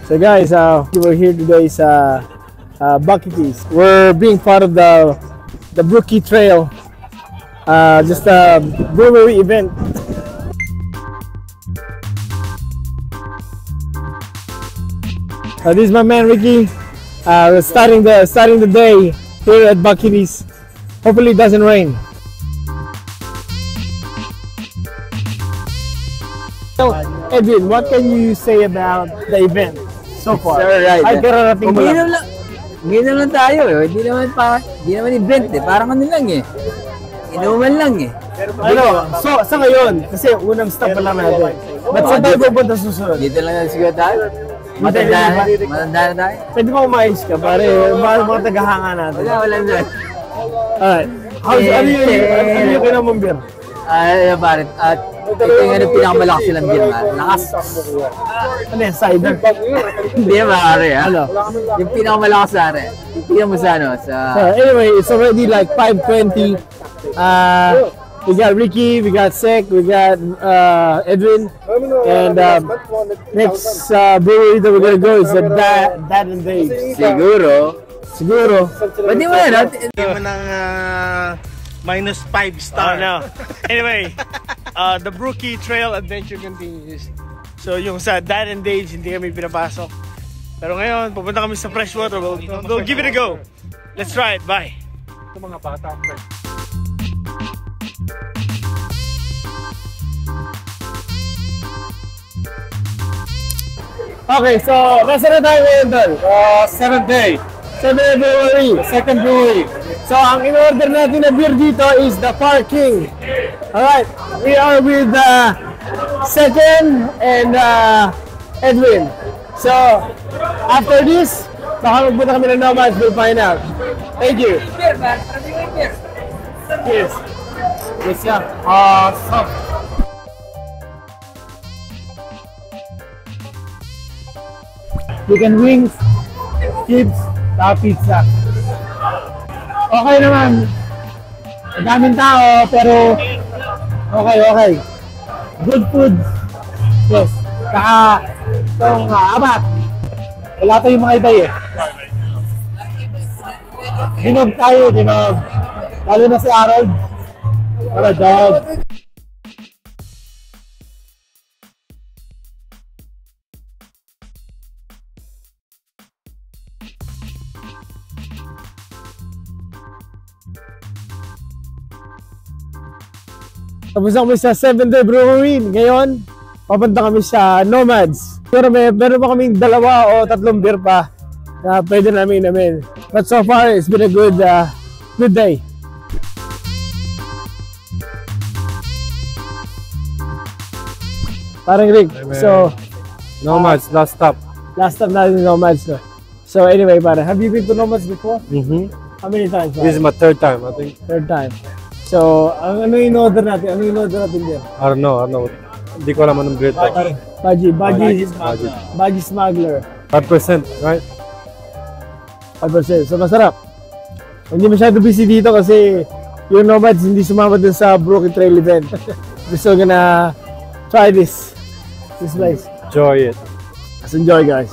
So guys, we're here today sa Bucketies. We're being part of the Brookie Trail, just a brewery event. This is my man Ricky. We're starting the day here at Bucketies. Hopefully it doesn't rain. So, Edwin, what can you say about the event so far? Right. Ay, kararating mo lang. Uminom lang tayo eh. Hindi naman event eh. Parang ano lang eh. Inuman lang eh. Ano, so sa ngayon, kasi unang stop pa lang natin. Ba't saan tayo pupunta susunod? Dito lang na siguro tayo. Matanda na tayo. Pwede mo umayos ka, pare. Mga tagahanga natin. Wala dyan. Alright. Ano yung kinamang beer? Ay, pare. At ito yung pinakamalakas silang beer, man. Lakas. Ano yan, cider? Hindi ba, pare? Ano? Yung pinakamalakas, pare. Tingnan mo sa ano. Anyway, it's already like 5:20. We got Ricky, we got Sek, we got Edwin, and next brewery that we're gonna go is the Dad and Dave. Siguro. Pwede mo yan, Hindi mo ng -5 star. No. Anyway, the Brookie Trail adventure continues. So yung sa Dad and Dave, hindi kami pinapasok. Pero ngayon, pupunta kami sa freshwater. We'll give it a go. Let's try it. Bye. Ito mga bata. Okay, so nasa na tayo ngayon doon? 7th day. 7th brewery, second brewery. So ang in-order natin na beer dito is the Far King. Alright, we are with Second and Edwin. So after this, baka magpunta kami ng Nomads, we'll find out. Thank you. Cheers. Yes, yeah. Awesome. Chicken wings, chips, pizza. Okay naman. Daming tao, pero okay. Good food. Yes. Saka itong abat. Wala tayong mga iba eh. Dinog tayo, dinog. Lalo na si Harold. Wala dog. Tapos kami sa 7th Day Brewery. Ngayon, papunta kami sa Nomads. Pero meron pa kaming 2 o 3 beer pa na pwede namin inumin. But so far, it's been a good day. Parang Rick, so... Nomads, last stop. Last stop natin yung Nomads, no? So anyway, have you been to Nomads before? How many times? This is my 3rd time, I think. 3rd time. So, ano yung in-order natin? There? I don't know. Hindi ko alam anong grade. Baji Smuggler. 5%, right? 5%. So, masarap. Hindi masyado busy dito kasi yung Nomads hindi sumama dun sa Brookie Trail event. We're still gonna try this place. Enjoy it. Let's enjoy, guys.